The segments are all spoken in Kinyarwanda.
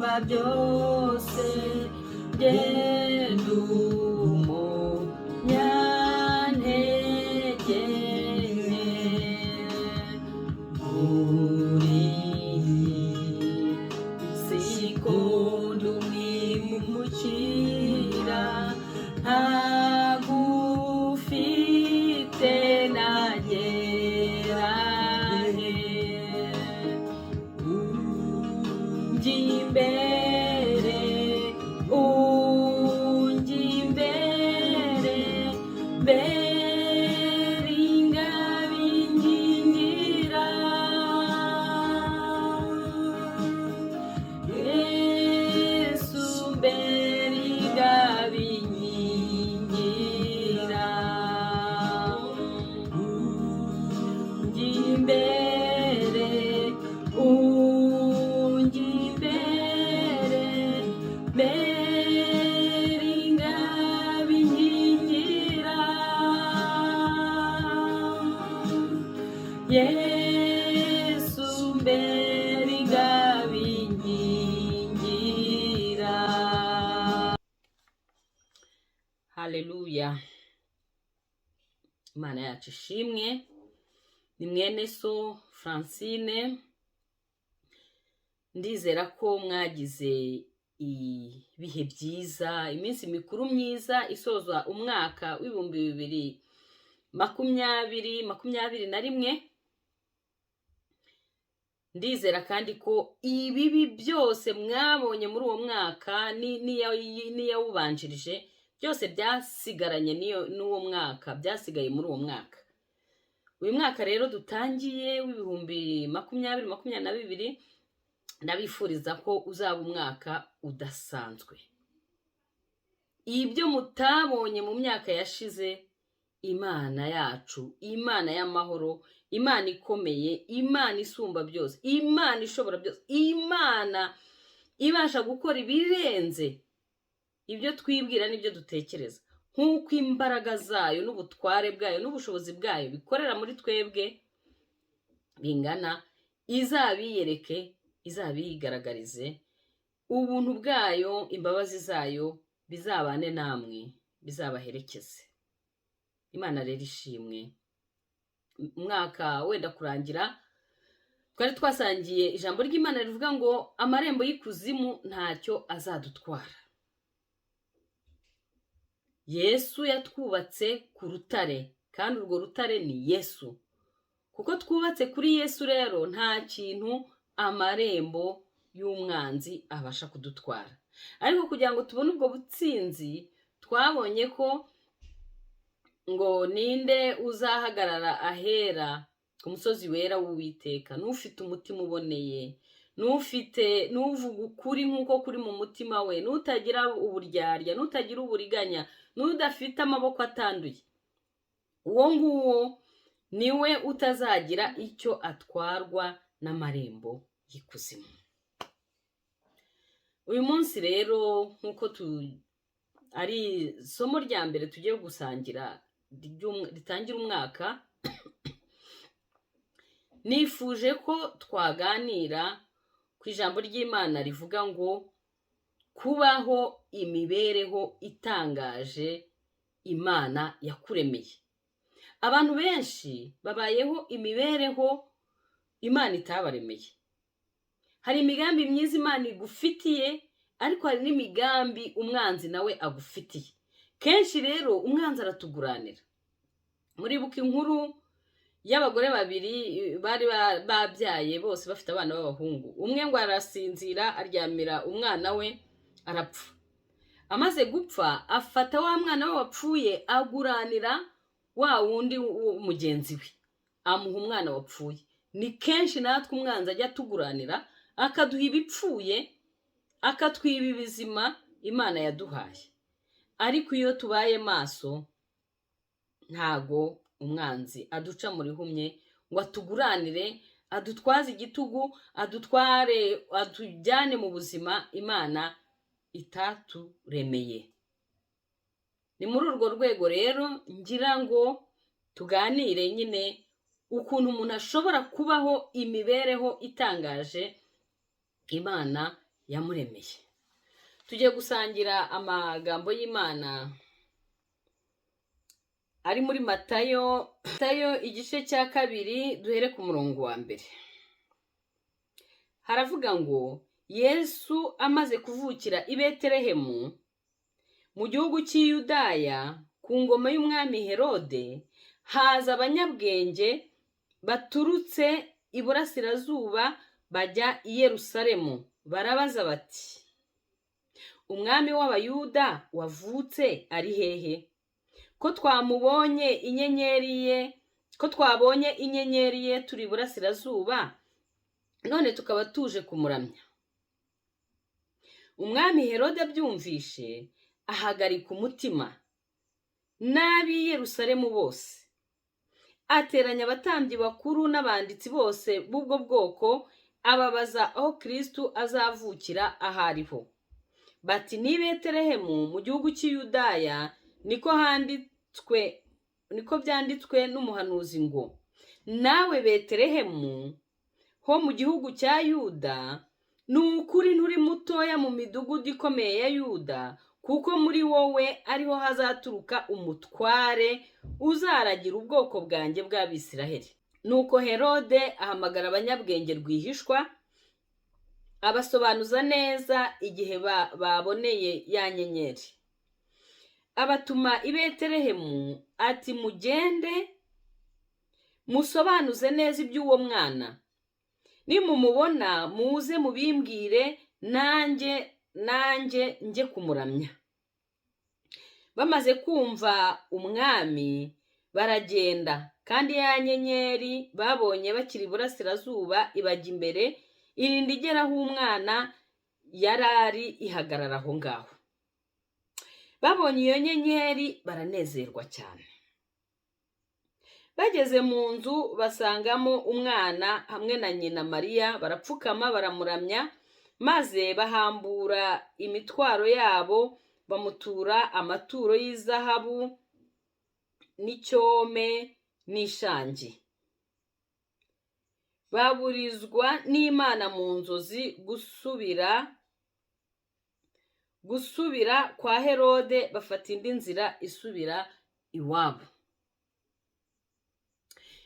isumba byose genda umunyantege nke uri sikondo umwimukira ntagufite nagera he unjya imbere unjya imbere mbere ingabingingira Yesu mbere ingabingingira unjya imbere unjya imbere mbere ingabingingira Yesu mbere ingabingingira. Haleluya. Imana yacu ishimwe. Ni mwene so Francine. Ndizera ko mwagize ibihe byiza, iminsi mikuru myiza isozwa umwaka w'ibihumbi 2021. Ndizera kandi ko ibibi byose mwabonye muri uwo mwaka n'iyawubanjirije byose byasigaranye n'uwo mwaka, byasigaye muri uwo mwaka. Uyu mwaka rero dutangiye w'ibihumbi 2022 ndabifuriza ko uzaba umwaka udasanzwe. Ibyo mutabonye mu myaka yashize, Imana yacu, Imana y'amahoro, Imana ikomeye, Imana isumba byose, Imana ishobora byose, Imana ibasha gukora ibirenze ibyo twibwira n'ibyo dutekereza, nk'uko imbaraga zayo n'ubutware bwayo n'ubushobozi bwayo bikorera muri twebwe bingana, izabiyereke, izabiyigaragarize, ubuntu bwayo, imbabazi zayo bizabane namwe, bizabaherekeze. Imana rero ishimwe. Umwaka wenda kurangira, twari twasangiye ijambo ry'Imana rivuga ngo amarembo y'ikuzimu ntacyo azadutwara. Yesu yatwubatse ku rutare, kandi urwo rutare ni Yesu. Kuko twubatse kuri Yesu rero nta kintu amarembo y'umwanzi abasha kudutwara. Ariko kugira ngo tubone ubwo butsinzi, twabonye ko ngo ninde uzahagarara ahera ku musozi wera w'Uwiteka, n'ufite umutima uboneye, n'uvuga ukuri nk'uko kuri mu mutima we, n'utagira uburyarya, n'utagira uburiganya, n'udafite amaboko atanduye. Uwo nguwo niwe utazagira icyo atwarwa n'amarembo y'ikuzimu. Uyu munsi rero nk'uko ari isomo rya mbere tugiye gusangira ritangira umwaka, nifuje ko twaganira ku ijambo ry'Imana rivuga ngo kubaho imibereho itangaje Imana yakuremeye. Abantu benshi babayeho imibereho Imana itabaremeye. Hari imigambi myiza Imana igufitiye, ariko hari n'imigambi umwanzi nawe agufitiye. Kenshi rero umwanzi aratuguranira. Muribuka inkuru y'abagore babiri bari babyaye bose bafite abana b'abahungu. Umwe ngo arasinzira aryamira umwana we arapfa. Amaze gupfa afata wa mwana we wapfuye aguranira wa wundi mugenzi we, amuha umwana wapfuye. Ni kenshi natwe umwanzi ajya tuguranira, akaduha ibipfuye, akatwiba ibizima Imana yaduhaye. Ariko iyo tubaye maso, ntago umwanzi aduca muri humye ngo atuguranire, adutwaze igitugu, atujyane mu buzima Imana itaturemeye. Ni muri urwo rwego rero ngira ngo tuganire nyine ukuntu umuntu ashobora kubaho imibereho itangaje Imana yamuremeye. Tugiye gusangira amagambo y'Imana ari muri Matayo igice cya 2 duhere ku murongo wa 1. Haravuga ngo Yesu amaze kuvukira i Betelehemu mu gihugu cy'Iyudaya ku ngoma y'umwami Herode, haza abanyabwenge baturutse iburasirazuba bajya i Yerusalemu, barabaza bati, umwami w'Abayuda wavutse ari hehe? Ko twabonye inyenyeri ye turi iburasirazuba, none tukaba tuje kumuramya. Umwami Herode abyumvishe ahagarika umutima n'ab'i Yerusalemu bose, ateranya abatambyi bakuru n'abanditsi bose b'ubwo bwoko, ababaza aho Kristo azavukira ahariho. Bati, ni Betelehemu mu gihugu cy'Iyudaya, niko byanditswe n'umuhanuzi ngo, nawe Betelehemu ho mu gihugu cya Yuda, ni ukuri nturi mutoya mu midugudu ikomeye ya Yuda, kuko muri wowe ariho hazaturuka umutware uzaragira ubwoko bwanjye bw'Abisiraheli. Nuko Herode ahamagara abanyabwenge rwihishwa, abasobanuza neza igihe baboneye ya nyenyeri. Abatuma i Betelehemu ati, mugende musobanuze neza iby'uwo mwana, nimumubona muze mubimbwire, nanjye njye kumuramya. Bamaze kumva umwami baragenda, kandi ya nyenyeri babonye bakiri iburasirazuba ibajya imbere, irinda igera aho umwana yarari ihagarara aho ngaho. Babonye iyo nyenyeri baranezerwa cyane. Bageze mu nzu basangamo umwana hamwe na nyina Mariya, barapfukama baramuramya, maze bahambura imitwaro yabo, bamutura amaturo y'izahabu n'icyome n'ishangi. Baburizwa n'Imana mu nzozi gusubira kwa Herode, bafata indi nzira isubira iwabo.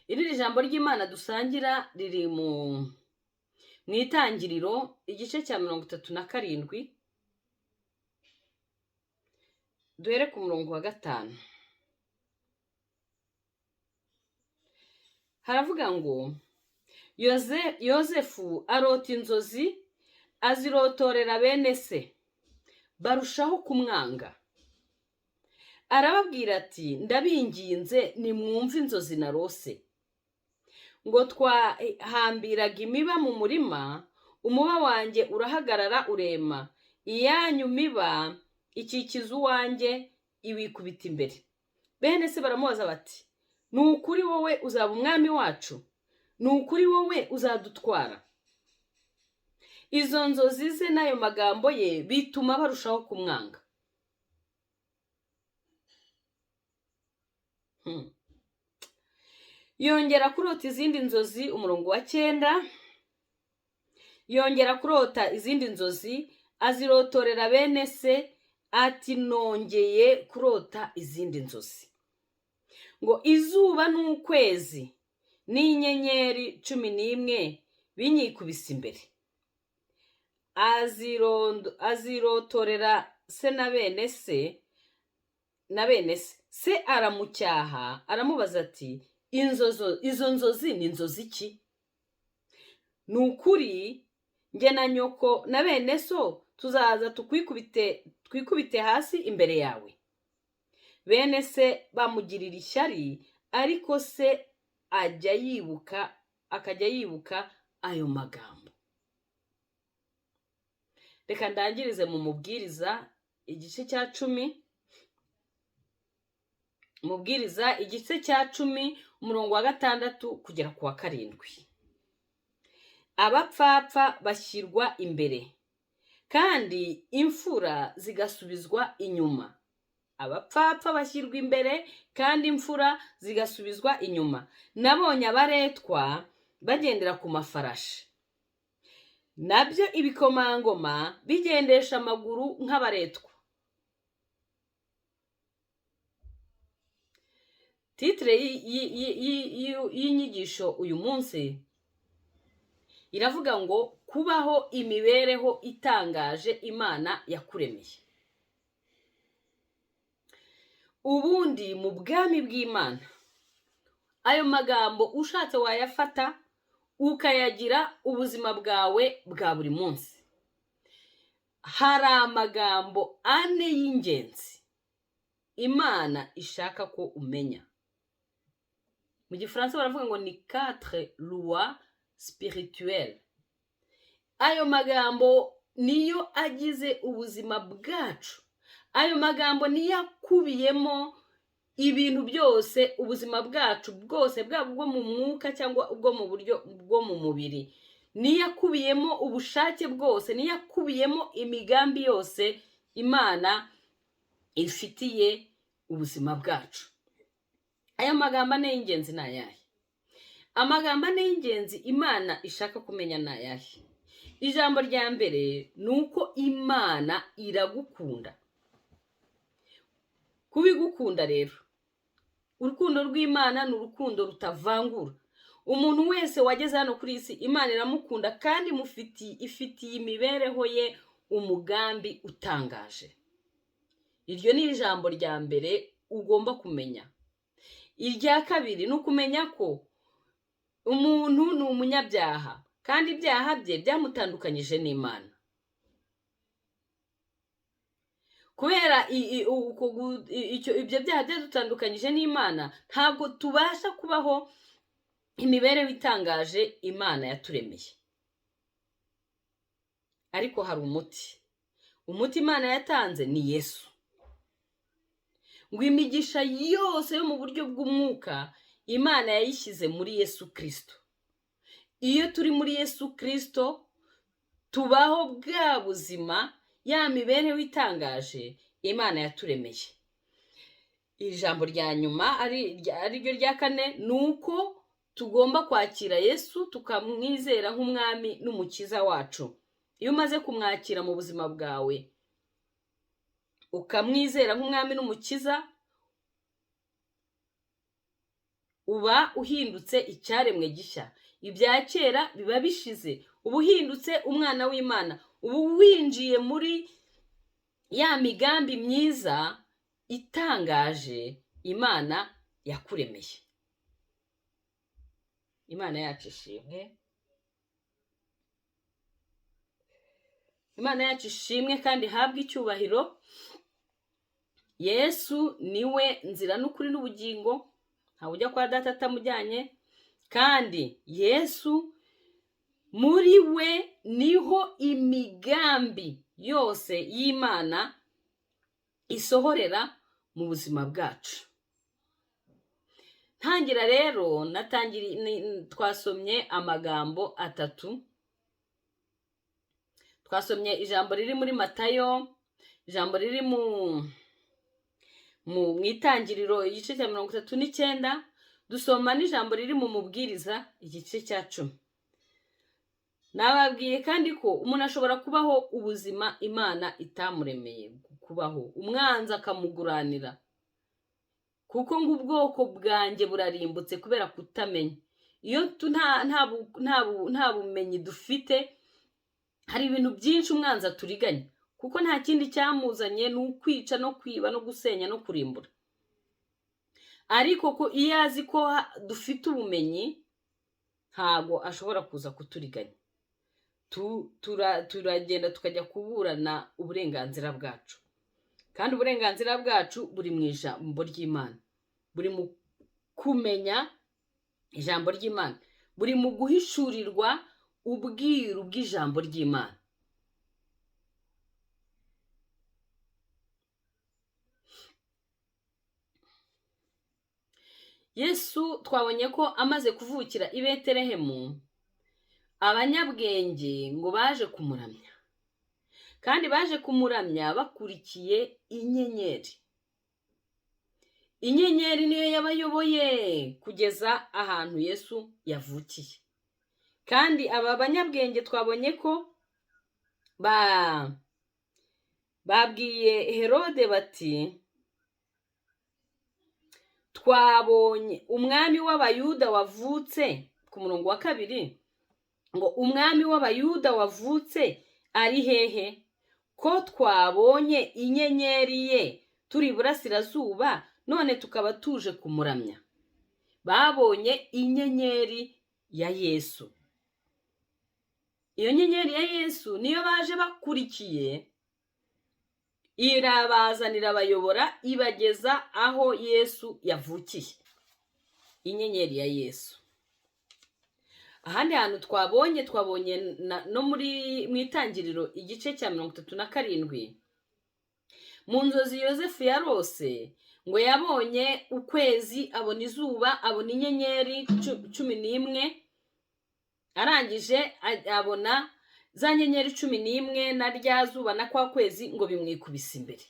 Iri jambo ry'Imana dusangira riri mu Itangiriro igice cya 37 duhere ku murongo wa 5. Haravuga ngo Yozefu arota inzozi, azirotorera bene se, barushaho kumwanga. Arababwira ati, ndabinginze nimwumve inzozi narose. Ngo twahambiraga imiba mu murima, umuba wanjye urahagarara urema, iyanyu miba ikikiza uwanjye ibikubita imbere. Bene se baramubaza bati, ni ukuri wowe uzaba umwami wacu? Ni ukuri wowe uzadutwara? Izo nzozi ze n'ayo magambo ye bituma barushaho kumwanga. Yongera kurota izindi nzozi, umurongo wa 9. Yongera kurota izindi nzozi, azirotorera bene se, ati nongeye kurota izindi nzozi. Ngo izuba n'ukwezi n'inyenyeri 11 binyikubise imbere. Azirotorera se na bene se. Se aramucyaha, aramubaza ati, izo nzozi ni inzozi ki? Ni ukuri njye na nyoko na bene so tuzaza twikubite hasi imbere yawe. Bene se bamugirira ishyari, ariko se akajya yibuka ayo magambo. Reka ndangirize mu Mubwiriza igice cya 10. Mubwiriza igice cya 10 umurongo wa 6 kugera ku wa 7. Abapfapfa bashyirwa imbere, kandi imfura zigasubizwa inyuma. Abapfapfa bashyirwa imbere, kandi imfura zigasubizwa inyuma. Nabonye abaretwa bagendera ku mafarashi, nabyo ibikomangoma bigendesha amaguru nk'abaretwa. Titire y'inyigisho uyu munsi iravuga ngo kubaho imibereho itangaje Imana yakuremeye. Ubundi mu bwami bw'Imana ayo magambo ushatse wayafata ukayagira ubuzima bwawe bwa buri munsi. Hari amagambo 4 y'ingenzi Imana ishaka ko umenya. Mu gifaransa baravuga ngo ni 4 lois spirituelles. Ayo magambo niyo agize ubuzima bwacu. Ayo magambo niyo akubiyemo ibintu byose ubuzima bwacu bwose, bwaba ubwo mu mwuka cyangwa ubwo mu buryo bwo mu mubiri. Niyo akubiyemo ubushake bwose, niyo akubiyemo imigambi yose Imana ifitiye ubuzima bwacu. Aya magambo 4 y'ingenzi ni ayahe? Amagambo 4 y'ingenzi Imana ishaka kumenya ni ayahe? Ijambo rya mbere ni uko Imana iragukunda. Kubigukunda rero, urukundo rw'Imana ni urukundo rutavangura. Umuntu wese wageze hano kuri isi Imana iramukunda kandi ifitiye imibereho ye umugambi utangaje. Iryo ni ijambo rya mbere ugomba kumenya. Irya kabiri ni ukumenya ko umuntu ni umunyabyaha kandi ibyaha bye byamutandukanyije n'Imana. Kubera ibyo byaha byadutandukanyije n'Imana, ntabwo tubasha kubaho imibereho itangaje Imana yaturemeye. Ariko hari umuti. Umuti Imana yatanze ni Yesu. Ngo imigisha yose yo mu buryo bw'umwuka Imana yayishyize muri Yesu Kristo. Iyo turi muri Yesu Kristo tubaho bwa buzima, ya mibereho itangaje Imana yaturemeye. Ijambo rya nyuma ari ryo rya 4 ni uko tugomba kwakira Yesu tukamwizera nk'umwami n'umukiza wacu. Iyo umaze kumwakira mu buzima bwawe ukamwizera nk'umwami n'umukiza, uba uhindutse icyaremwe gishya. Ibya kera biba bishize, uba uhindutse umwana w'Imana. Ubu winjiye muri ya migambi myiza itangaje Imana yakuremeye. Imana yacu ishimwe. Imana yacu ishimwe kandi habwe icyubahiro. Yesu niwe nzira n'ukuri n'ubugingo, ntawe ujya kwa Data atamujyanye. Kandi Yesu muri we niho imigambi yose y'Imana isohorera mu buzima bwacu. Ntangira rero twasomye amagambo 3. Twasomye ijambo riri muri Matayo, ijambo riri mu itangiriro igice cya 39, dusoma n'ijambo riri mu mubwiriza igice cya 10. Nababwiye kandi ko umuntu ashobora kubaho ubuzima Imana itamuremeye kubaho, umwanzi akamuguranira. Kuko ngo ubwoko bwanjye burarimbutse kubera kutamenya. Iyo nta bumenyi dufite, hari ibintu byinshi umwanzi aturiganya. Kuko nta kindi cyamuzanye ni ukwica no kwiba no gusenya no kurimbura. Ariko ko iyo azi ko dufite ubumenyi, ntago ashobora kuza kuturiganya. Turagenda tukajya kuburana uburenganzira bwacu. Kandi uburenganzira bwacu buri mu ijambo ry'Imana. Buri mu kumenya ijambo ry'Imana. Buri mu guhishurirwa ubwiru bw'ijambo ry'Imana. Yesu twabonye ko amaze kuvukira i Betelehemu, abanyabwenge ngo baje kumuramya. Kandi baje kumuramya bakurikiye inyenyeri. Inyenyeri niyo yabayoboye kugeza ahantu Yesu yavukiye. kandi aba banyabwenge twabonye ko babwiye Herode bati twabonye umwami w'abayuda wavutse, ku murongo wa 2 ngo umwami w'abayuda wavutse ari hehe, ko twabonye inyenyeri ye turi iburasirazuba none tukaba tuje kumuramya. Babonye inyenyeri ya Yesu. Iyo nyenyeri ya Yesu niyo baje bakurikiye, irabazanira abayobora ibageza aho Yesu yavukiye. Inyenyeri ya Yesu. Ahandi hantu twabonye no mu itangiriro igice cya 37 mu nzozi Yosefu yarose, ngo yabonye ukwezi, abona izuba, abona inyenyeri 11, arangije abona za nyenyeri 11 na rya zuba na kwa kwezi ngo bimwikubise imbere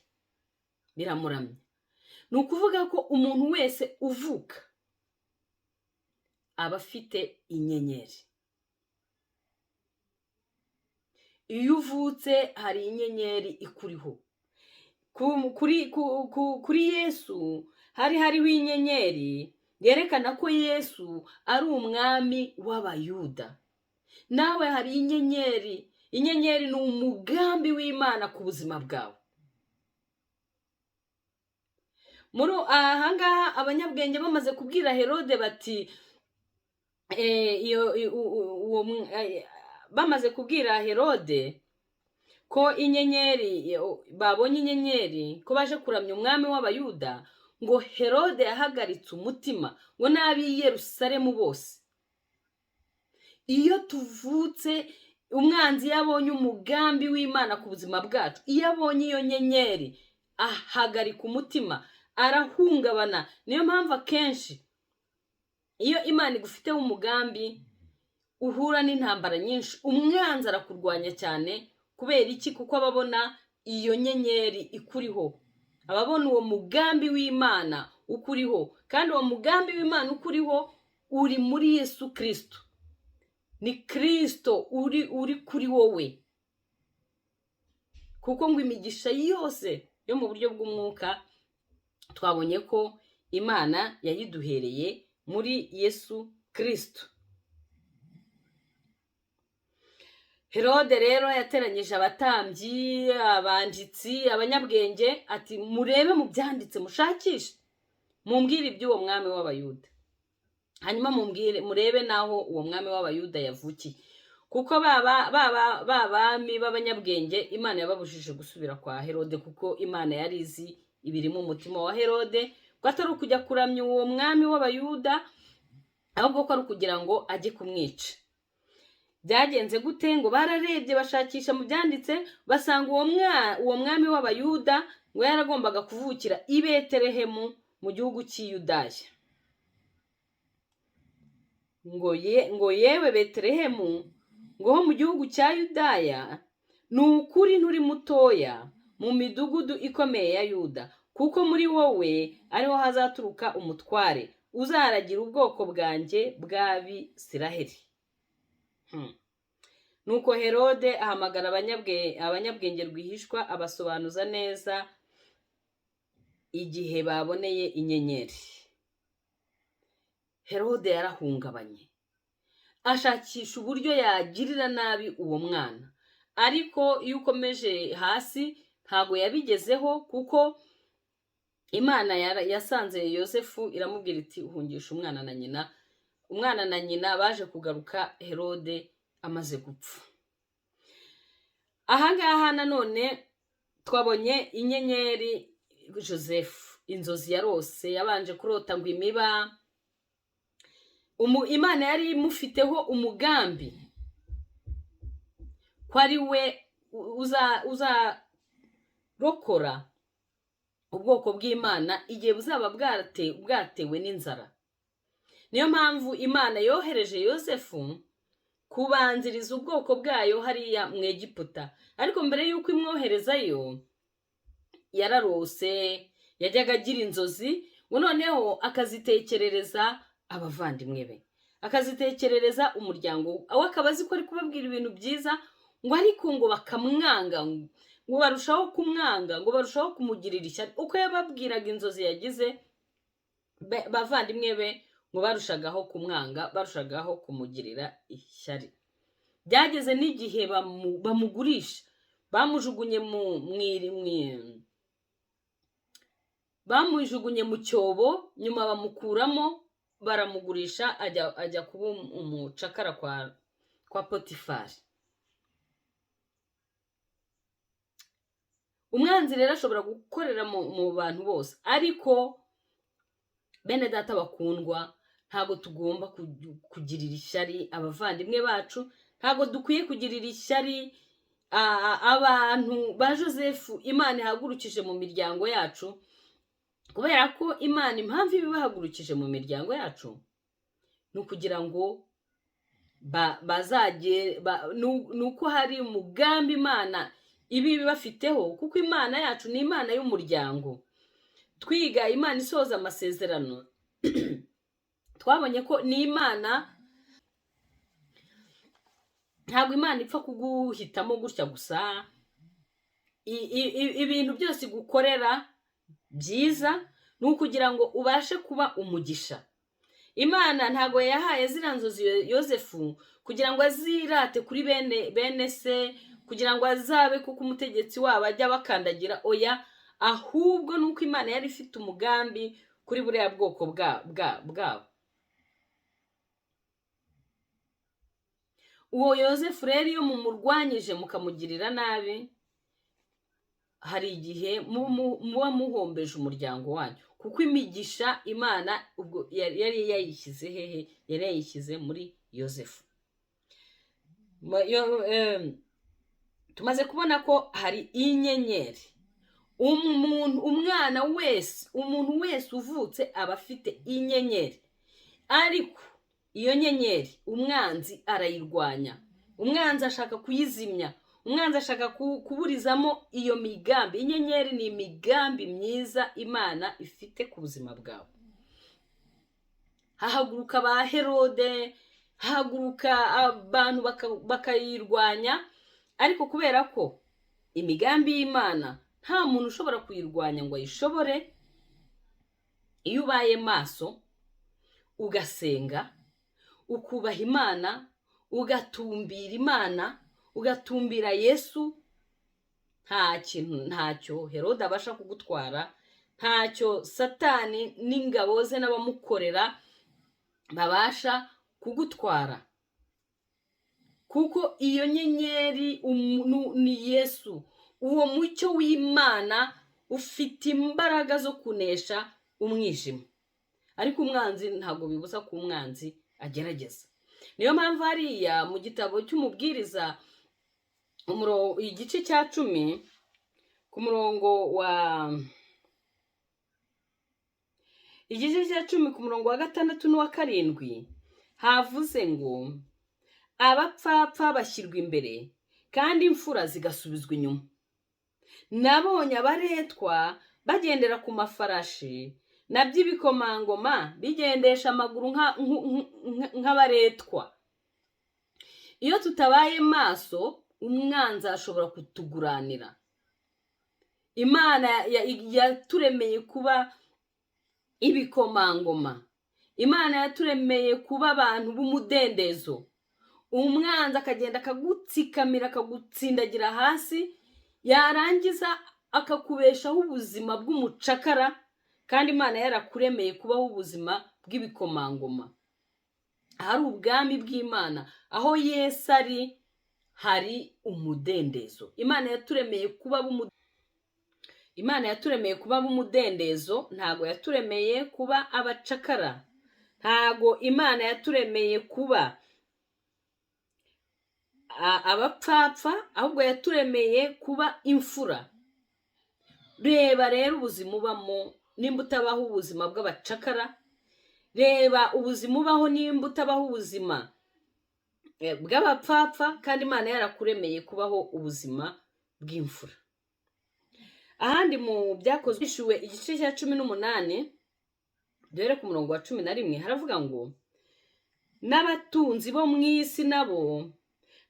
biramuramya. Ni ukuvuga ko umuntu wese uvuka aba afite inyenyeri. Iyo uvutse hari inyenyeri ikuriho. Kuri Yesu hariho inyenyeri yerekana ko Yesu ari umwami w'abayuda. Nawe hari inyenyeri. Inyenyeri ni umugambi w'Imana ku buzima bwawe. Muri ahangaha abanyabwenge bamaze kubwira Herode bati bamaze kubwira Herode ko inyenyeri, babonye inyenyeri, ko baje kuramya umwami w'abayuda, ngo Herode yahagaritse umutima, ngo n'ab'i Yerusalemu bose. Iyo tuvutse, umwanzi yabonye umugambi w'Imana ku buzima bwacu, iyo abonye iyo nyenyeri ahagarika umutima, arahungabana. Niyo mpamvu akenshi iyo Imana igufiteho umugambi uhura n'intambara nyinshi, umwanzi arakurwanya cyane. Kubera iki? Kuko ababona iyo nyenyeri ikuriho, ababona uwo mugambi w'Imana ukuriho, kandi uwo mugambi w'Imana ukuriho uri muri Yesu Kristo. Ni Kristo uri kuri wowe. Kuko ngo imigisha yose yo mu buryo bw'umwuka twabonye ko Imana yayiduhereye muri Yesu Kristo. Herode rero yateranyije abatambyi, abanditsi, abanyabwenge, ati murebe mu byanditse, mushakishe, mumbwire iby'uwo mwami w'abayuda, hanyuma murebe naho uwo mwami w'abayuda yavukiye. Kuko bami b'abanyabwenge Imana yababujije gusubira kwa Herode, kuko Imana yari izi ibiri mu mutima wa Herode, ko atari ukujya kuramya uwo mwami w'abayuda, ahubwo ko ari ukugira ngo ajye kumwica. Byagenze gute? Ngo bararebye bashakisha mu byanditse, basanga uwo mwami w'abayuda ngo yaragombaga kuvukira i Betelehemu mu gihugu cy'Iyudaya. Ngo yewe Betelehemu, ngo ho mu gihugu cya Yudaya, ni ukuri nturi mutoya mu midugudu ikomeye ya Yuda, kuko muri wowe ariho hazaturuka umutware uzaragira ubwoko bwanjye bw'Abisiraheli. Nuko Herode ahamagara abanyabwenge rwihishwa, abasobanuza neza igihe baboneye inyenyeri. Herode yarahungabanye, ashakisha uburyo yagirira nabi uwo mwana, ariko iyo ukomeje hasi ntago yabigezeho, kuko Imana yasanze Yosefu iramubwira iti uhungisha umwana na nyina baje kugaruka Herode amaze gupfa. Ahangaha nanone twabonye inyenyeri Josefu, inzozi yarose, yabanje kurota ngo imiba. Imana yari imufiteho umugambi ko ari we uzarokora ubwoko bw'Imana igihe buzaba bwatewe n'inzara. Niyo mpamvu Imana yohereje Yosefu kubanziriza ubwoko bwayo hariya mu Egiputa. Ariko mbere y'uko imwoherezayo yararose, yajyaga agira inzozi, ngo noneho akazitekerereza abavandimwe be. akazitekerereza umuryango we, aho akaba azi ko ari kubabwira ibintu byiza, ngo ariko ngo bakamwanga, ngo barushaho kumwanga, ngo barushaho kumugirira ishyari. Uko yababwiraga inzozi yagize, bavandimwe be ngo barushagaho kumwanga, barushagaho kumugirira ishyari. Byageze n'igihe bamugurisha, bamujugunye mu cyobo, nyuma bamukuramo, baramugurisha, ajya kuba umucakara kwa Potifari. Umwanzi rero ashobora gukorera mu bantu bose, ariko bene data bakundwa, ntago tugomba kugirira ishyari abavandimwe bacu, ntago dukwiye kugirira ishyari abantu ba Joseph Imana ihagurukije mu miryango yacu, kubera ko Imana impamvu ibibahagurukije mu miryango yacu ni ukugira ngo nuko hari umugambi Imana ibi bibafiteho, kuko Imana yacu ni Imana y'umuryango. Twiga Imana isoza amasezerano, twabonye ko ni Imana, ntabwo Imana ipfa kuguhitamo gutya gusa. Ibintu byose gukorera byiza ni ukugira ngo ubashe kuba umugisha. Imana ntabwo yahaye ziriya nzozi Yosefu kugira ngo azirate kuri bene se, kugira ngo azabe kuko umutegetsi wabo ajya bakandagira, oya, ahubwo nuko Imana yari ifite umugambi kuri buriya bwoko bwabo. Uwo Yosefu rero iyo mumurwanyije mukamugirira nabi, hari igihe muba muhombeje umuryango wanyu, kuko imigisha Imana ubwo yari yayishyize hehe? Yari yayishyize muri Yosefu. Tumaze kubona ko hari inyenyeri. Umuntu wese uvutse aba afite inyenyeri, ariko iyo nyenyeri umwanzi arayirwanya. Umwanzi ashaka kuyizimya, umwanzi ashaka kuburizamo iyo migambi. Inyenyeri ni imigambi myiza Imana ifite ku buzima bwawe. Hahaguruka ba Herode, hahaguruka abantu bakayirwanya, ariko kubera ko imigambi y'Imana nta muntu ushobora kuyirwanya ngo ayishobore, iyo ubaye maso, ugasenga, ukubaha Imana, ugatumbira Imana, ugatumbira Yesu, ntacyo Herode abasha kugutwara, ntacyo Satani n'ingabo ze n'abamukorera babasha kugutwara, kuko iyo nyenyeri ni Yesu. Uwo mucyo w'Imana ufite imbaraga zo kunesha umwijima, ariko umwanzi ntabwo bibuza ko umwanzi agerageza. Niyo mpamvu hariya mu gitabo cy'umubwiriza igice cya 10 ku murongo wa wa 6 n'uwa 7 havuze ngo abapfapfa bashyirwa imbere kandi imfura zigasubizwa inyuma. Nabonye abaretwa bagendera ku mafarashi, naby'ibikomangoma bigendesha amaguru nk'abaretwa. Iyo tutabaye maso, umwanzi ashobora kutuguranira. Imana yaturemeye kuba ibikomangoma. Imana yaturemeye kuba abantu b'umudendezo. Umwanzi akagenda akagutsikamira, akagutsindagira hasi, yarangiza akakubeshaho ubuzima bw'umucakara, kandi Imana yarakuremeye kubaho ubuzima bw'ibikomangoma. Hari ubwami bw'Imana, aho Yesu ari hari umudendezo. Imana yaturemeye kuba b'umudendezo, ntago yaturemeye kuba abacakara. Ntago Imana yaturemeye kuba abapfapfa, ahubwo yaturemeye kuba imfura. Reba rero ubuzima ubamo, nimba utabaho ubuzima bw'abacakara. Reba ubuzima ubaho, nimba utabaho ubuzima bw'abapfapfa, kandi Imana yarakuremeye kubaho ubuzima bw'imfura. Ahandi mu byakozwe bishuwe igice cya 18 dore ku murongo wa 11 haravuga ngo n'abatunzi bo mu isi nabo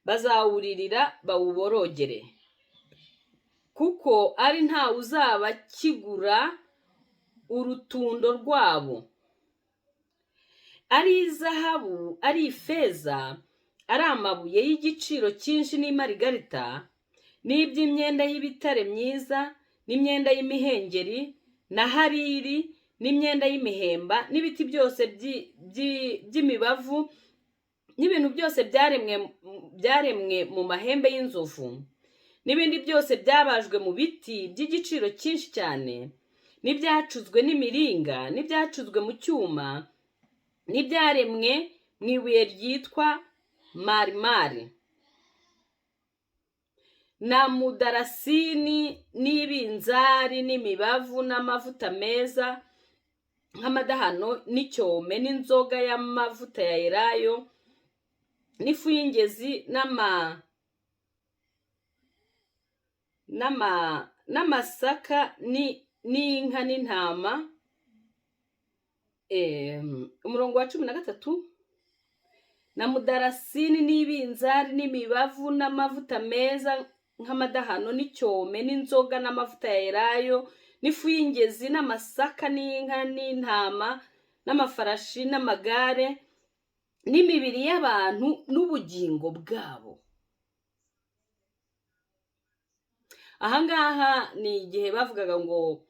bazawuririra bawuborogere, kuko ari ntawe uzaba akigura urutundo rwabo. Ari izahabu, ari ifeza, ari amabuye y'igiciro cyinshi n'imarigarita, n'iby'imyenda y'ibitare myiza, n'imyenda y'imihengeri na hariri, n'imyenda y'imihemba, n'ibiti byose by'imibavu, n'ibintu byose byaremwe mu mahembe y'inzovu, n'ibindi byose byabajwe mu biti by'igiciro cyinshi cyane, n'ibyacuzwe n'imiringa, n'ibyacuzwe mu cyuma, n'ibyaremwe mu ibuye ryitwa marimari, na mudarasini, n'ibinzari, n'imibavu, n'amavuta meza nk'amadahano, n'icyome, n'inzoga y'amavuta ya elayo, n'ifu y'ingezi, n'amasaka, n'inka, n'intama. Umurongo wa 13, na mudarasini, n'ibinzari, n'imibavu, n'amavuta meza nk'amadahano, n'icyome, n'inzoga, n'amavuta ya elayo, n'ifu y'ingezi, n'amasaka, n'inka, n'intama, n'amafarashi, n'amagare, n'imibiri y'abantu, n'ubugingo bwabo. Ahangaha ni igihe bavugaga ngo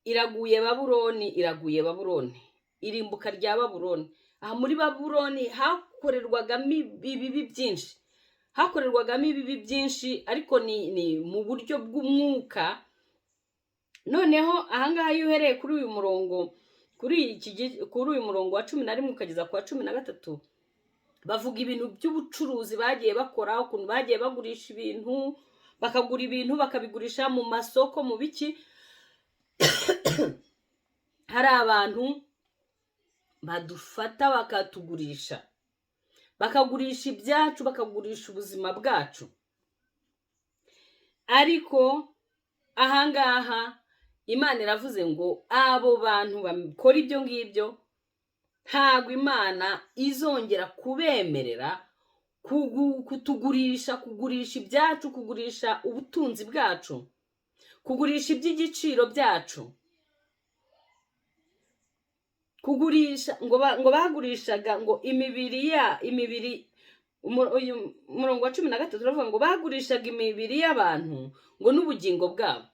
iraguye Babuloni, iraguye Babuloni, irimbuka rya Babuloni. Aha muri Babuloni hakorerwagamo ibibi byinshi, ariko ni mu buryo bw'umwuka. Noneho ahangaha iyo uhereye kuri uyu murongo, kuri uyu murongo wa 11 ukageza ku wa 13, bavuga ibintu by'ubucuruzi bagiye bakora, ukuntu bagiye bagurisha ibintu, bakagura ibintu bakabigurisha mu masoko, mu biki. Hari abantu badufata bakatugurisha, bakagurisha ibyacu, bakagurisha ubuzima bwacu. Ariko ahangaha Imana iravuze ngo abo bantu bakora ibyo ngibyo ntabwo Imana izongera kubemerera kutugurisha, kugurisha ibyacu, kugurisha ubutunzi bwacu, kugurisha iby'igiciro byacu, kugurisha ngo bagurishaga ngo imibiri. Umurongo wa 13 uravuga ngo bagurishaga imibiri y'abantu ngo n'ubugingo bwabo.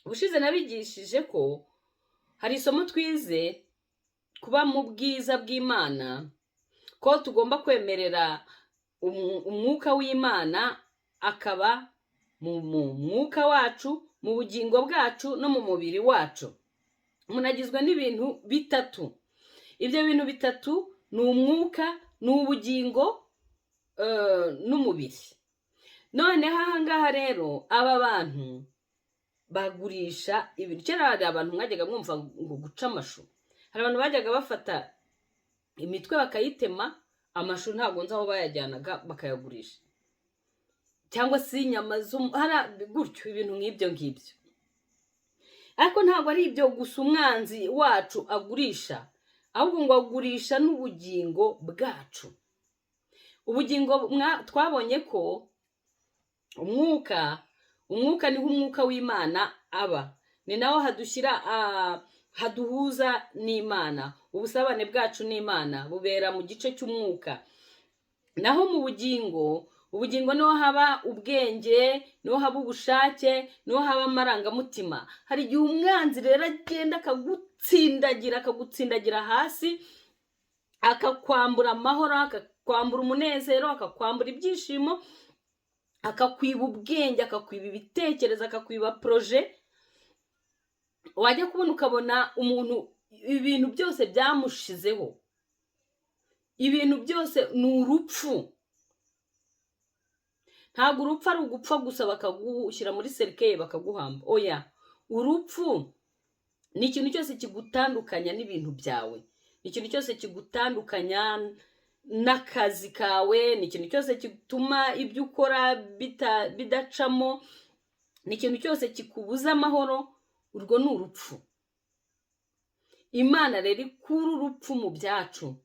Ubushize nabigishije ko hari isomo twize kuba mu bwiza bw'Imana, ko tugomba kwemerera umwuka w'Imana akaba mu mwuka wacu, mu bugingo bwacu, no mu mubiri wacu. Umuntu agizwe n'ibintu bitatu. Ibyo bintu bitatu ni umwuka, ni ubugingo, n'umubiri. Noneho ahangaha rero aba bantu bagurisha ibintu. Kera hari abantu mwajyaga mwumva ngo guca amashu. Hari abantu bajyaga bafata imitwe bakayitema, amashu ntabwo nzi aho bayajyanaga bakayagurisha, cyangwa se inyama gutyo, ibintu nk'ibyo ngibyo. Ariko ntabwo ari ibyo gusa umwanzi wacu agurisha, ahubwo ngo agurisha n'ubugingo bwacu. Ubugingo twabonye ko umwuka niho umwuka w'Imana aba, ni naho haduhuza n'Imana. Ubusabane bwacu n'Imana bubera mu gice cy'umwuka. Naho mu bugingo niho haba ubwenge, niho haba ubushake, niho haba amarangamutima. Hari igihe umwanzi rero agenda akagutsindagira hasi, akakwambura amahoro, akakwambura umunezero, akakwambura ibyishimo, akakwiba ubwenge, akakwiba ibitekerezo, akakwiba proje. Wajya kubona ukabona umuntu ibintu byose byamushizeho, ibintu byose ni urupfu. Ntabwo urupfu ari ugupfa gusa bakagushyira muri serikeye bakaguhamba. Oya, urupfu ni ikintu cyose kigutandukanya n'ibintu byawe, ni ikintu cyose kigutandukanya n'akazi kawe, ni ikintu cyose gituma ibyo ukora bidacamo, ni ikintu cyose kikubuza amahoro. Urwo ni urupfu. Imana rero ikura urupfu mu byacu,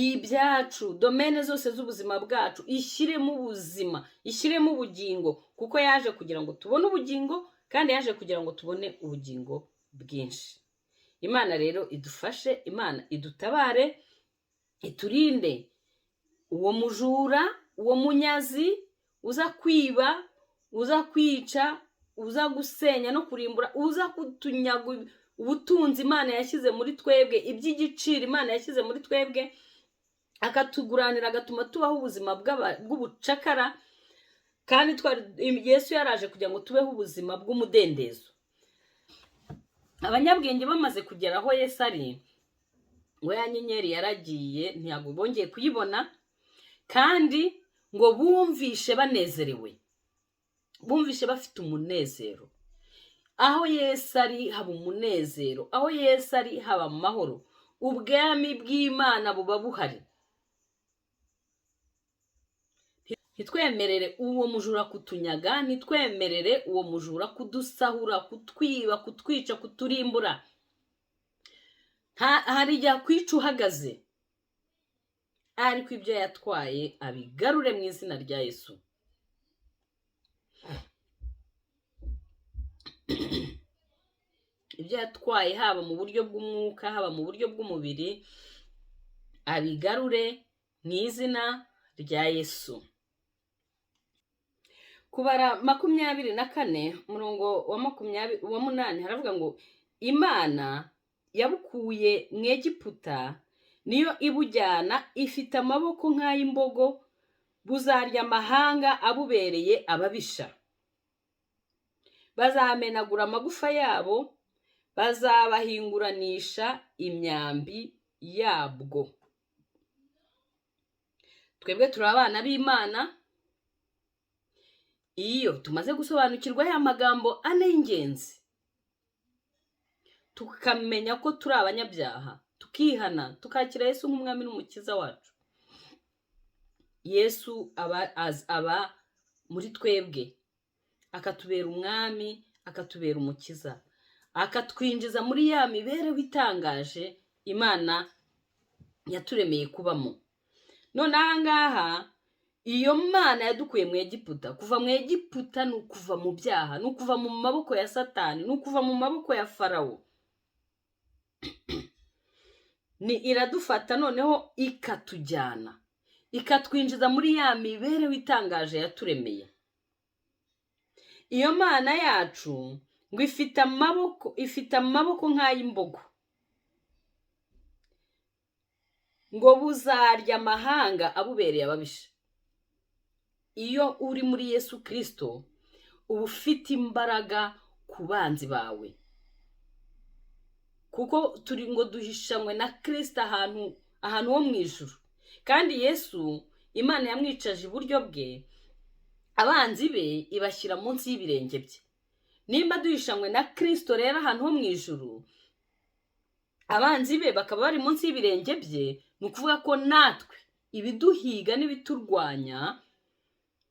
ibyacu, domene zose z'ubuzima bwacu, ishyiremo ubuzima, ishyiremo ubugingo, kuko yaje kugira ngo tubone ubugingo, kandi yaje kugira ngo tubone ubugingo bwinshi. Imana rero idufashe, Imana idutabare, iturinde uwo mujura, uwo munyazi uza kwiba, uza kwica, uza gusenya no kurimbura, uza kutunyaga ubutunzi Imana yashyize muri twebwe, iby'igiciro Imana yashyize muri twebwe, akatuguranira, agatuma tubaho ubuzima bw'ubucakara, kandi Yesu yaraje kugira ngo tubeho ubuzima bw'umudendezo. Abanyabwenge bamaze kugera aho Yesu ari, ngo ya nyenyeri yaragiye, ntabwo bongeye kuyibona, kandi ngo bumvishe banezerewe, bumvishe bafite umunezero. Aho Yesu ari haba umunezero, aho Yesu ari haba amahoro, ubwami bw'Imana buba buhari. Ntitwemerere uwo mujura kutunyaga, ntitwemerere uwo mujura kudusahura, kutwiba, kutwica, kuturimbura. Hari igihe akwica uhagaze, ariko ibyo yatwaye abigarure mu izina rya Yesu. Ibyo yatwaye haba mu buryo bw'umwuka, haba mu buryo bw'umubiri, abigarure mu izina rya Yesu. Kubara 24 umurongo wa 28 haravuga ngo Imana yabukuye mu Egiputa, niyo ibujyana, ifite amaboko nk'ay'imbogo, buzarya amahanga abubereye ababisha. Bazamenagura amagufa yabo, bazabahinguranisha imyambi yabwo. Twebwe turi abana b'Imana. Iyo tumaze gusobanukirwa ya magambo ane y'ingenzi, tukamenya ko turi abanyabyaha, tukihana, tukakira Yesu nk'umwami n'umukiza wacu, Yesu aba muri twebwe, akatubera umwami, akatubera umukiza, akatwinjiza muri ya mibereho itangaje Imana yaturemeye kubamo. None aha ngaha, iyo Mana yadukuye mu Egiputa, kuva mu Egiputa ni ukuva mu byaha, ni ukuva mu maboko ya Satani, ni ukuva mu maboko ya Farawo. Iradufata noneho ikatujyana, ikatwinjiza muri ya mibereho itangaje yaturemeye. Iyo Mana yacu ngo ifite amaboko nk'ay'imbogo, ngo buzarya amahanga abubereye ababisha. Iyo uri muri Yesu Kristo, uba ufite imbaraga ku banzi bawe, kuko turi ngo duhishanywe na Kristo ahantu ho mu ijuru. Kandi Yesu, Imana yamwicaje iburyo bwe, abanzi be ibashyira munsi y'ibirenge bye. Nimba duhishanywe na Kristo rero ahantu ho mu ijuru, abanzi be bakaba bari munsi y'ibirenge bye, ni ukuvuga ko natwe ibiduhiga n'ibiturwanya,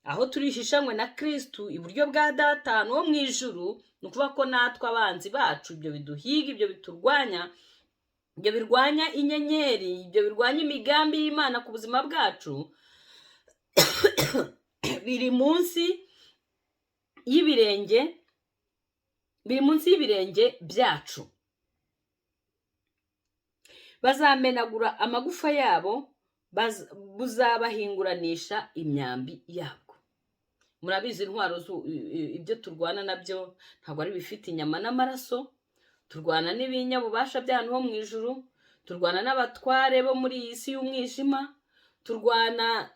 aho turishishanywe na Kristo iburyo bwa Data ahantu ho mu ijuru, ni ukuvuga ko natwe abanzi bacu, ibyo biduhiga, ibyo biturwanya, ibyo birwanya inyenyeri, ibyo birwanya imigambi y'Imana ku buzima bwacu, biri munsi y'ibirenge byacu. Bazamenagura amagufa yabo, buzabahinguranisha imyambi yabwo. Murabizi intwaro ibyo turwana nabyo ntabwo ari bifite inyama n'amaraso. Turwana n'ibinyabubasha by'ahantu ho mu ijuru, turwana n'abatware bo muri iyi si y'umwijima, turwana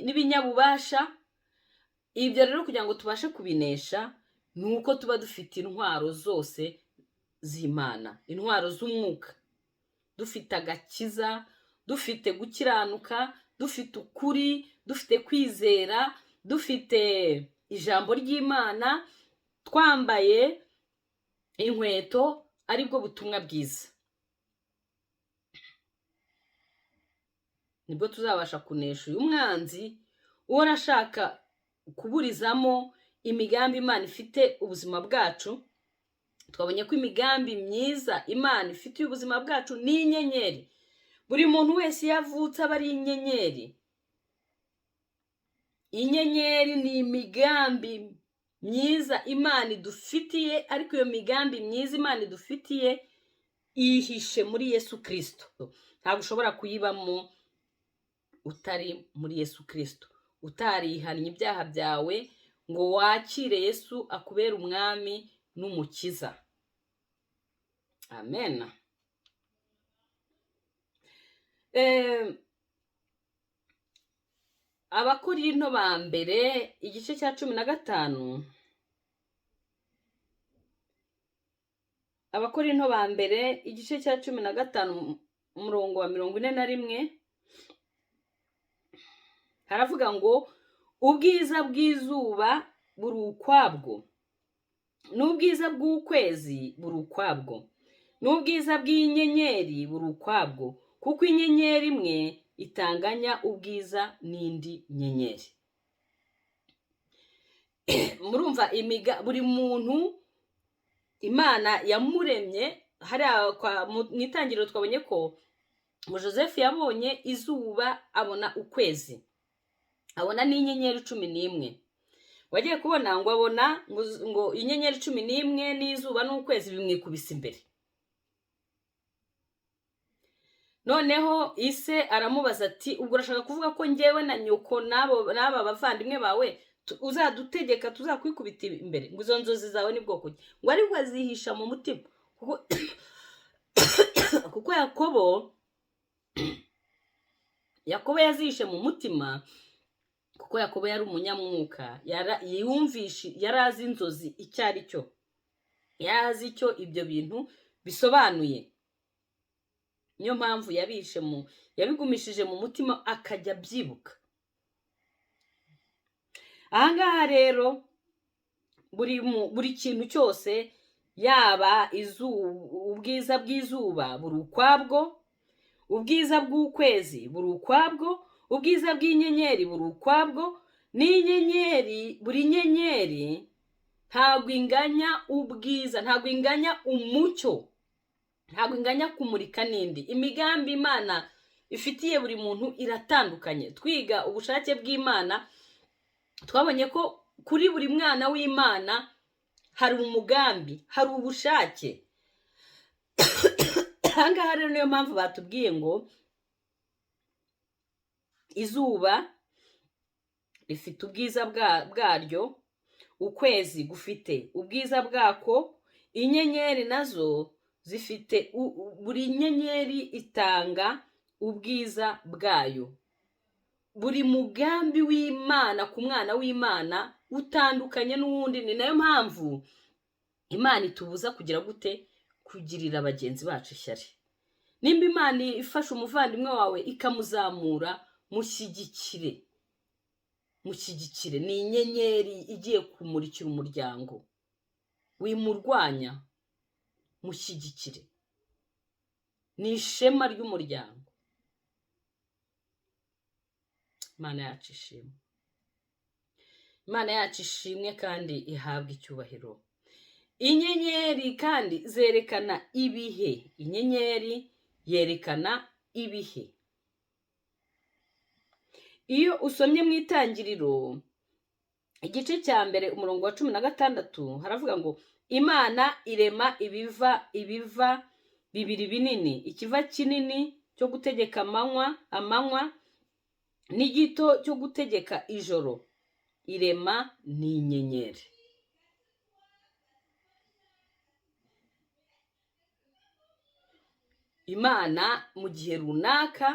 n'ibinyabubasha. Ibyo rero kugira ngo tubashe kubinesha, ni uko tuba dufite intwaro zose z'Imana, intwaro z'umwuka, dufite agakiza, dufite gukiranuka, dufite ukuri, dufite kwizera, dufite ijambo ry'Imana, twambaye inkweto aribwo butumwa bwiza. Nibwo tuzabasha kunesha uyu mwanzi uhora ashaka kuburizamo imigambi Imana ifite ubuzima bwacu. Twabonye ko imigambi myiza Imana ifitiye ubuzima bwacu ni inyenyeri. buri muntu wese iyo avutse aba ari inyenyeri. Inyenyeri ni imigambi myiza Imana idufitiye, ariko iyo migambi myiza Imana idufitiye ihishe muri Yesu Kristo. Ntabwo ushobora kuyibamo utari muri Yesu Kristo, utarihannye ibyaha byawe ngo wakire Yesu akubera umwami n'umukiza. Amen. Abakorinto ba mbere igice cya 15. Abakorinto ba mbere igice cya 15 umurongo wa 41 haravuga ngo ubwiza bw'izuba buri ukwabwo, n'ubwiza bw'ukwezi buri ukwabwo, n'ubwiza bw'inyenyeri buri ukwabwo, kuko inyenyeri imwe itanganya ubwiza n'indi nyenyeri. Murumva buri muntu Imana yamuremye. Hariya mu itangiriro twabonye ko Joseph yabonye izuba, abona ukwezi, abona n'inyenyeri 11. Wagiye kubona ngo abona ngo inyenyeri 11 n'izuba n'ukwezi bimwikubise imbere. Noneho ise aramubaza ati ubwo urashaka kuvuga ko njyewe na nyoko n'aba bavandimwe bawe uzadutegeka tuzakwikubita imbere? Ngo izo nzozi zawe ni bwoko ki? Ngo ariko azihisha mu mutima, kuko Yakobo yazihishe mu mutima, kuko Yakobo yari umunyamwuka, yari azi inzozi icyo ari cyo, yazi icyo ibyo bintu bisobanuye. Niyo mpamvu yabigumishije mu mutima akajya byibuka. Ahangaha rero buri kintu cyose, yaba ubwiza bw'izuba buri ukwabwo, ubwiza bw'ukwezi buri ukwabwo, ubwiza bw'inyenyeri buri ukwabwo, n'inyenyeri, buri nyenyeri ntabwo inganya ubwiza, ntabwo inganya umucyo, ntabwo inganya kumurika n'indi. Imigambi Imana ifitiye buri muntu iratandukanye. Twiga ubushake bw'Imana twabonye ko kuri buri mwana w'Imana hari umugambi, hari ubushake. Ahangaha rero niyo mpamvu batubwiye ngo izuba rifite ubwiza bwaryo, ukwezi gufite ubwiza bwako, inyenyeri nazo zifite, buri nyenyeri itanga ubwiza bwayo. Buri mugambi w'Imana ku mwana w'Imana utandukanye n'uwundi. Ni nayo mpamvu Imana itubuza kugira gute? Kugirira bagenzi bacu ishyari. Nimba Imana ifasha umuvandimwe wawe ikamuzamura, mushyigikire. Ni inyenyeri igiye kumurikira umuryango, wimurwanya, mushyigikire. Ni ishema ry'umuryango. Imana yacu ishimwe. Imana yacu ishimwe kandi ihabwa icyubahiro. Inyenyeri kandi zerekana ibihe. Inyenyeri yerekana ibihe. Iyo usomye mu itangiriro igice cya mbere umurongo wa 16 haravuga ngo Imana irema ibiva bibiri binini, ikiva kinini cyo gutegeka amanywa n'igito cyo gutegeka ijoro. Irema ni inyenyeri. Imana mu gihe runaka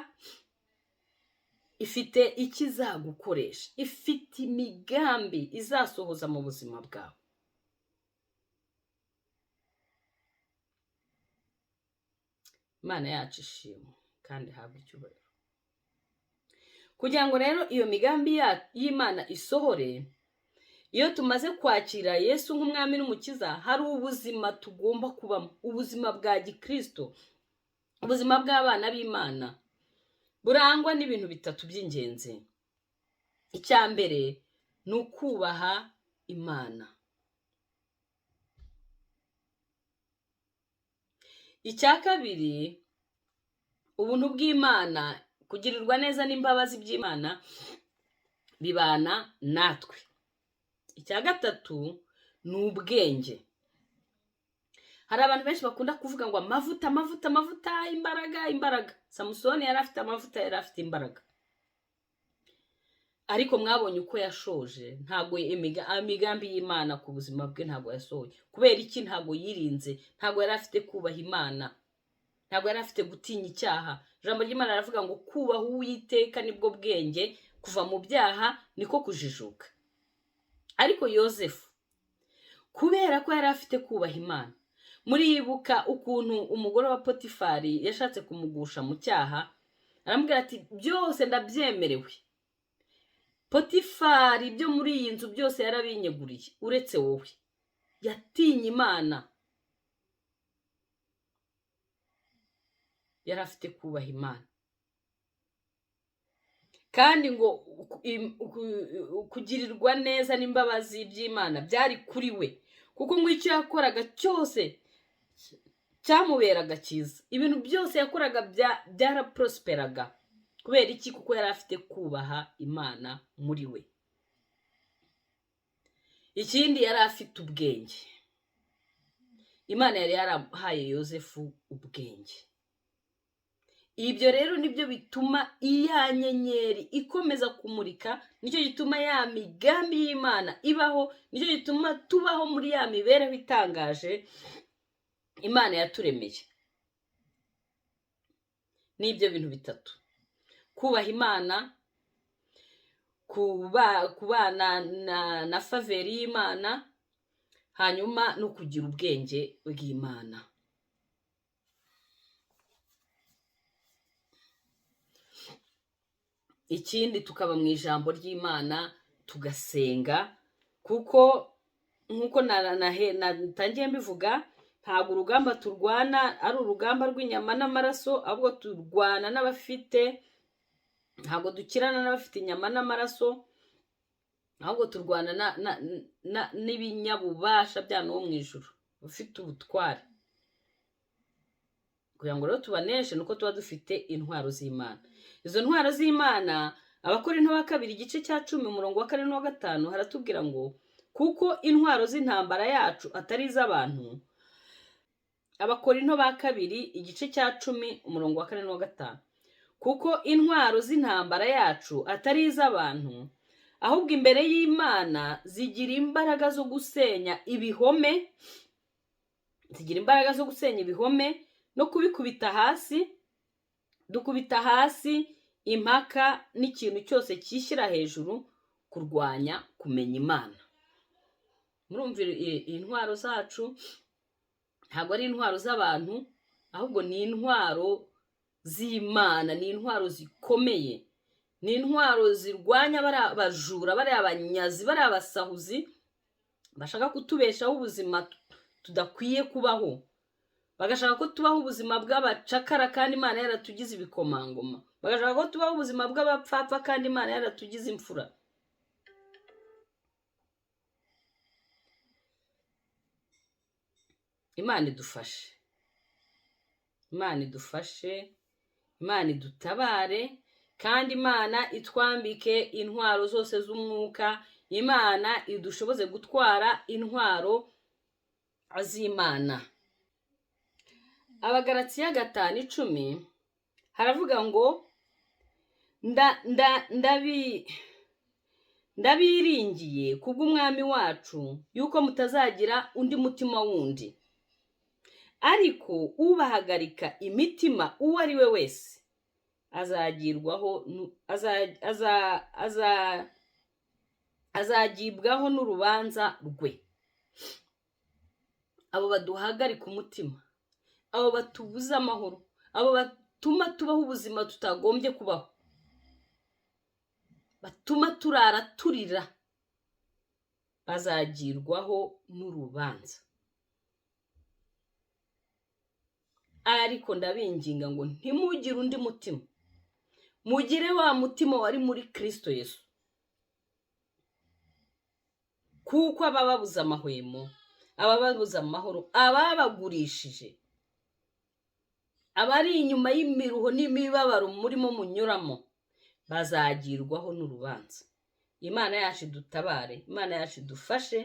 ifite ikizagukoresha, ifite imigambi izasohoza mu buzima bwawe. Imana yacu ishimwe kandi habwa icyubahiro. Kugira ngo rero iyo migambi y'Imana isohore, iyo tumaze kwakira Yesu nk'umwami n'umukiza, hari ubuzima tugomba kubamo, ubuzima bwa gikristo, ubuzima bw'abana b'Imana burangwa n'ibintu bitatu by'ingenzi. Icya mbere ni ukubaha Imana. Icya kabiri ubuntu bw'Imana, kugirirwa neza n'imbabazi by'Imana bibana natwe. Icya gatatu ni ubwenge. Hari abantu benshi bakunda kuvuga ngo amavuta amavuta amavuta, imbaraga imbaraga. Samusoni yari afite amavuta, yari afite imbaraga, ariko mwabonye uko yashoje. Ntabwo imigambi y'Imana ku buzima bwe ntabwo yasohoye. Kubera iki? Ntabwo yirinze, ntabwo yari afite kubaha Imana, ntabwo yari afite gutinya icyaha. Ijambo ry'Imana riravuga ngo kubaha Uwiteka nibwo bwenge, kuva mu byaha niko kujijuka. Ariko Yosefu, kubera ko yari afite kubaha Imana, muribuka ukuntu umugore wa Potifari yashatse kumugusha mu cyaha, aramubwira ati byose ndabyemerewe. Potifari byo muri iyi nzu byose yarabinyeguriye uretse wowe. Yatinye Imana, yari afite kubaha Imana. Kandi ngo kugirirwa neza n'imbabazi by'Imana byari kuri we, kuko ngo icyo yakoraga cyose cyamuberaga cyiza. Ibintu byose yakoraga byaraprosperaga. Kubera iki? Kuko yari afite kubaha Imana muri we. Ikindi, yari afite ubwenge. Imana yari yarahaye Yosefu ubwenge. Ibyo rero nibyo bituma iya nyenyeri ikomeza kumurika, nicyo gituma ya migambi y'Imana ibaho, nicyo gituma tubaho muri ya mibereho itangaje Imana yaturemeye. N'ibyo bintu bitatu: kubaha Imana, kubana na faveri y'Imana, hanyuma no kugira ubwenge bw'Imana. Ikindi, tukaba mu ijambo ry'Imana tugasenga, kuko nk'uko natangiye mbivuga, ntabwo urugamba turwana ari urugamba rw'inyama n'amaraso, ahubwo turwana n'abafite, ntabwo dukirana n'abafite inyama n'amaraso, ahubwo turwana n'ibinyabubasha by'abantu bo mu ijuru, ufite ubutware. Kugira ngo rero tubaneshe, nuko tuba dufite intwaro z'Imana. Izo ntwaro z'Imana, Abakorinto ba kabiri igice cya 10 umurongo wa 4 n'uwa 5 haratubwira ngo kuko intwaro z'intambara yacu atari iz'abantu. Abakorinto ba kabiri igice cya 10 umurongo wa 4 n'uwa 5. Kuko intwaro z'intambara yacu atari iz'abantu, ahubwo imbere y'Imana zigira imbaraga zo gusenya ibihome, no kubikubita hasi, dukubita hasi impaka n'ikintu cyose cyishyira hejuru kurwanya kumenya Imana. Murumvira intwaro zacu ntabwo ari intwaro z'abantu, ahubwo ni intwaro z'Imana, ni intwaro zikomeye, ni intwaro zirwanya bari abajura, bari abanyazi, bari abasahuzi bashaka kutubeshaho ubuzima tudakwiye kubaho, bagashaka ko tubaho ubuzima bw'abacakara kandi Imana yaratugize ibikomangoma, bagashaka ko tubaho ubuzima bw'abapfapfa kandi Imana yaratugize imfura. Imana idufashe, Imana idufashe, Imana idutabare, kandi Imana itwambike intwaro zose z'umwuka, Imana idushoboze gutwara intwaro z'Imana. Abagalatiya 5:10 haravuga ngo ndabiringiye kubw'umwami wacu yuko mutazagira undi mutima wundi, ariko ubahagarika imitima uwo ari we wese azagibwaho n'urubanza rwe. Abo baduhagarika umutima, abo batubuza amahoro, abo batuma tubaho ubuzima tutagombye kubaho, batuma turara turira, bazagirwaho n'urubanza. Ariko ndabinginga ngo ntimugire undi mutima, mugire wa mutima wari muri Kristo Yesu, kuko abababuza amahwemo, abababuza amahoro, ababagurishije, abari inyuma y'imiruho n'imibabaro murimo munyuramo bazagirwaho n'urubanza. Imana yacu idutabare, Imana yacu idufashe.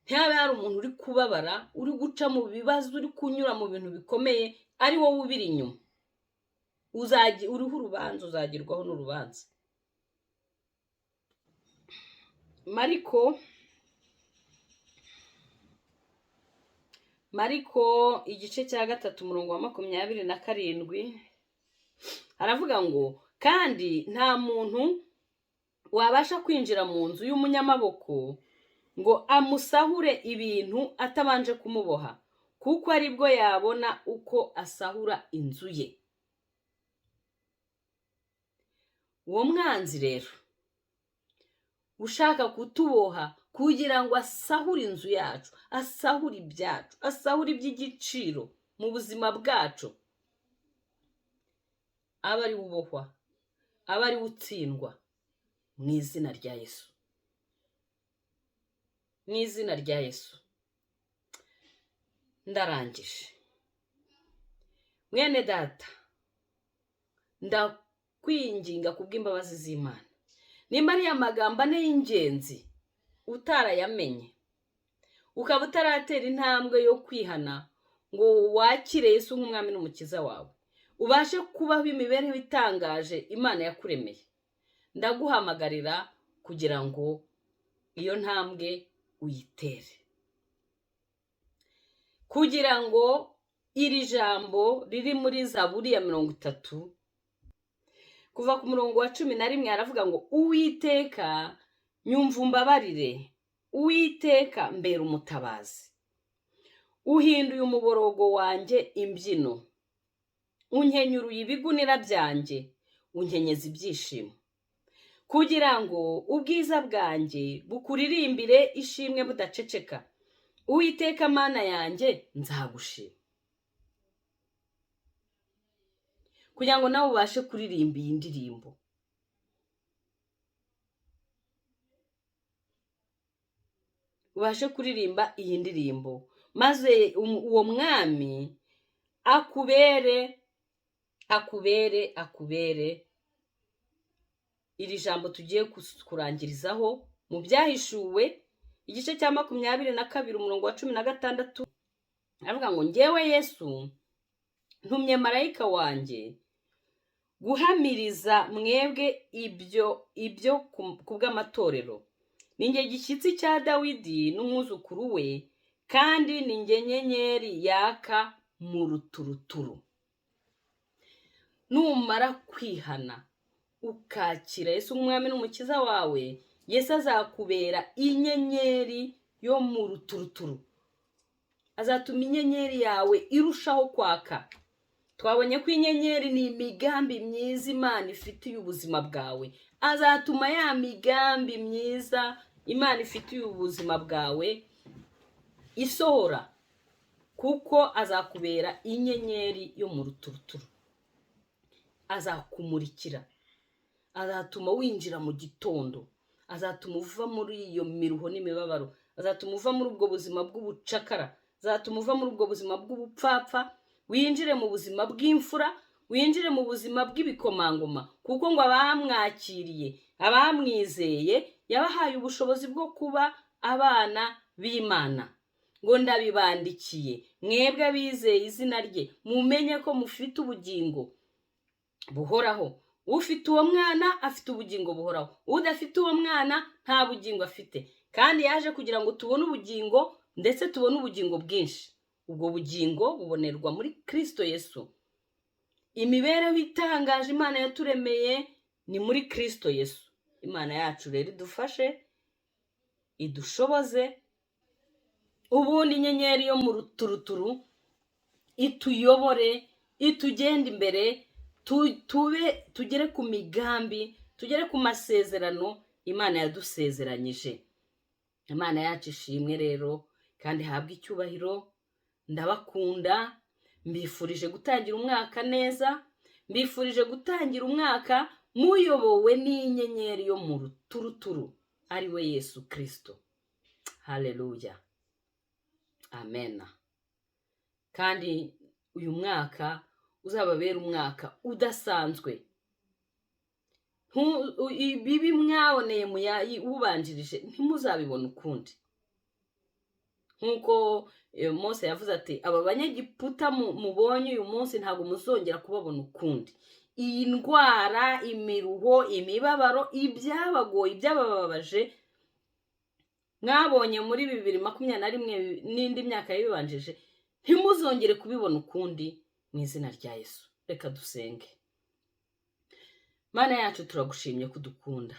Ntihabe hari umuntu uri kubabara, uri guca mu bibazo, uri kunyura mu bintu bikomeye, ari wowe ubiri inyuma. Uriho urubanza, uzagirwaho n'urubanza. Mariko igice cya 3 umurongo wa 27 aravuga ngo, kandi nta muntu wabasha kwinjira mu nzu y'umunyamaboko ngo amusahure ibintu atabanje kumuboha, kuko aribwo yabona uko asahura inzu ye. Uwo mwanzi rero ushaka kutuboha kugira ngo asahure inzu yacu, asahure ibyacu, asahure iby'igiciro mu buzima bwacu, aba ari ubohwa, aba ari utsindwa mu izina rya Yesu. Mu izina rya Yesu. Ndarangije. Mwene data, ndakwinginga kubw'imbabazi z'Imana, nimba ari amagambo ane y'ingenzi utarayamenye, ukaba utaratera intambwe yo kwihana ngo wakire Yesu nk'umwami n'umukiza wawe, ubashe kubaho imibereho itangaje Imana yakuremeye, ndaguhamagarira kugira ngo iyo ntambwe uyitere, kugira ngo iri jambo riri muri Zaburi ya 30 kuva ku murongo wa 11 aravuga ngo, Uwiteka nyumva umbabarire, Uwiteka mbera umutabazi, uhinduye umuborogo wanjye imbyino, unkenyuruye ibigunira byanjye, unkenyeza ibyishimo, kugira ngo ubwiza bwanjye bukuririmbire ishimwe budaceceka. Uwiteka Mana yanjye, nzagushima. Kugira ngo nawe ubashe kuririmba iyi ndirimbo, ubashe kuririmba iyi ndirimbo, maze uwo mwami akubere iri jambo tugiye kurangirizaho mu Byahishuwe igice cya 22 umurongo wa 16 aravuga ngo, njyewe Yesu ntumye marayika wanjye guhamiriza mwebwe ibyo kubw'amatorero. Ninjye gishyitsi cya Dawidi n'umwuzukuru we, kandi ninjye nyenyeri yaka mu ruturuturu. Numara kwihana ukakira Yesu umwami n'umukiza wawe, Yesu azakubera inyenyeri yo mu ruturuturu, azatuma inyenyeri yawe irushaho kwaka. Twabonye ko inyenyeri ni imigambi myiza Imana ifitiye ubuzima bwawe, azatuma ya migambi myiza Imana ifitiye ubuzima bwawe isohora, kuko azakubera inyenyeri yo mu ruturuturu, azakumurikira, azatuma winjira mu gitondo, azatuma uva muri iyo miruho n'imibabaro, azatuma uva muri ubwo buzima bw'ubucakara, azatuma uva muri ubwo buzima bw'ubupfapfa, winjire mu buzima bw'imfura, winjire mu buzima bw'ibikomangoma, kuko ngo abamwakiriye, abamwizeye, yabahaye ubushobozi bwo kuba abana b'Imana. Ngo ndabibandikiye mwebwe abizeye izina rye, mumenye ko mufite ubugingo buhoraho. Ufite uwo mwana afite ubugingo buhoraho, udafite uwo mwana nta bugingo afite. Kandi yaje kugira ngo tubone ubugingo, ndetse tubone ubugingo bwinshi. Ubwo bugingo bubonerwa muri Kristo Yesu. Imibereho itangaje Imana yaturemeye ni muri Kristo Yesu. Imana yacu rero idufashe, idushoboze, ubundi inyenyeri yo mu ruturuturu ituyobore, itugende imbere, tugere ku migambi, tugere ku masezerano Imana yadusezeranyije. Imana yacu ishimwe rero kandi habwe icyubahiro. Ndabakunda, mbifurije gutangira umwaka neza, mbifurije gutangira umwaka muyobowe n'inyenyeri yo mu ruturuturu, ari we Yesu Kristo. Haleluya, amena. Kandi uyu mwaka uzababera umwaka udasanzwe. Ibibi mwaboneye ubanjirije ntimuzabibona ukundi. Nk'uko Mose yavuze ati, aba banyegiputa mubonye uyu munsi ntabwo muzongera kubabona ukundi. Iyi ndwara, imiruho, imibabaro, ibyabagoye, ibyabababaje mwabonye muri 2021 n'indi myaka yabibanjije, ntimuzongere kubibona ukundi mu izina rya Yesu. Reka dusenge. Mana yacu, turagushimye ko udukunda.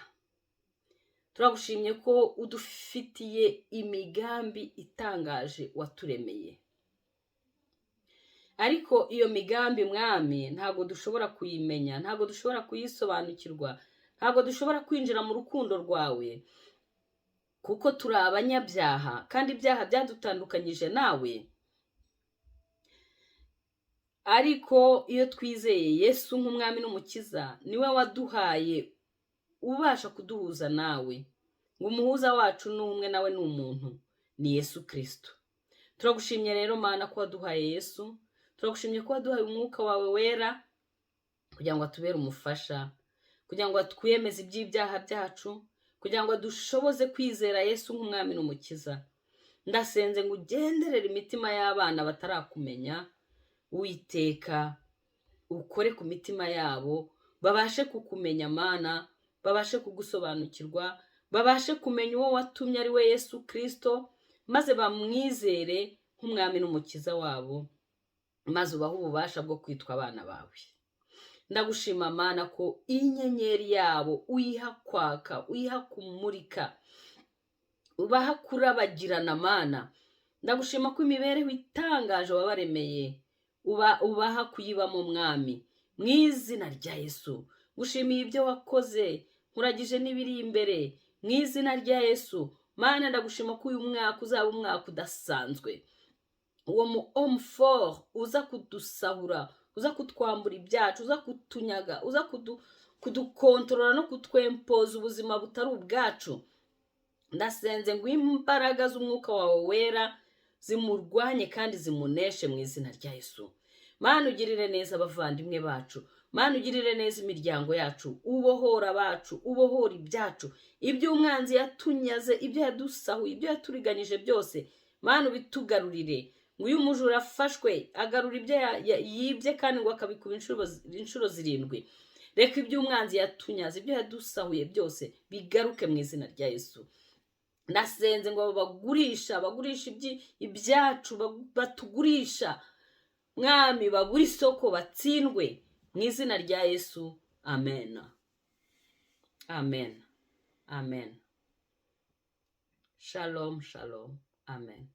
Turagushimye ko udufitiye imigambi itangaje waturemeye. Ariko iyo migambi mwami ntabwo dushobora kuyimenya, ntabwo dushobora kuyisobanukirwa, ntabwo dushobora kwinjira mu rukundo rwawe, kuko turi abanyabyaha kandi ibyaha byadutandukanyije nawe. Ariko iyo twizeye Yesu nk'umwami n'umukiza, niwe waduhaye ubasha kuduhuza nawe, ngo umuhuza wacu n'umwe, nawe ni umuntu, ni Yesu Kristo. Turagushimye rero Mana ko waduhaye Yesu, turagushimye ko waduhaye umwuka wawe wera kugira ngo atubere umufasha, kugira ngo atwiyemeze iby'ibyaha byacu, kugira ngo dushoboze kwizera Yesu nk'umwami n'umukiza. Ndasenze ngo ugenderere imitima y'abana batarakumenya, Uwiteka ukore ku mitima yabo, babashe kukumenya Mana, babashe kugusobanukirwa, babashe kumenya uwo watumye ari we Yesu Kristo, maze bamwizere nk'umwami n'umukiza wabo, maze ubahe ububasha bwo kwitwa abana bawe. Ndagushima Mana ko inyenyeri yabo uyiha kwaka, uyiha kumurika, ubaha kurabagirana Mana. Ndagushima ko imibereho itangaje wabaremeye ubaha kuyibamo mwami, mu izina rya Yesu. Gushimiye ibyo wakoze, nkuragije n'ibiri imbere, mu izina rya Yesu. Mana, ndagushima ko uyu mwaka uzaba umwaka udasanzwe, uwo mu homme fort uza kudusahura, uza kutwambura ibyacu, uza kutunyaga, uza kudukontorora no kutwempoza ubuzima butari ubwacu. Ndasenze ngo imbaraga z'umwuka wawe wera zimurwanye kandi zimuneshe mu izina rya Yesu. Mana, ugirire neza abavandimwe bacu, Mana, ugirire neza imiryango yacu, ubohora abacu, ubohora ibyacu, ibyo umwanzi yatunyaze, ibyo yadusahuye, ibyo yaturiganyije byose, Mana, ubitugarurire. Ngo uyu mujura afashwe agarura ibyo yibye kandi ngo akabikuba inshuro 7. Reka ibyo umwanzi yatunyaze, ibyo yadusahuye byose bigaruke mu izina rya Yesu. Nasenze ngo bagurisha ibyacu, batugurisha mwami, babura isoko, batsindwe mu izina rya Yesu. Amen. Amen. Amen. Shalom, shalom. Amen.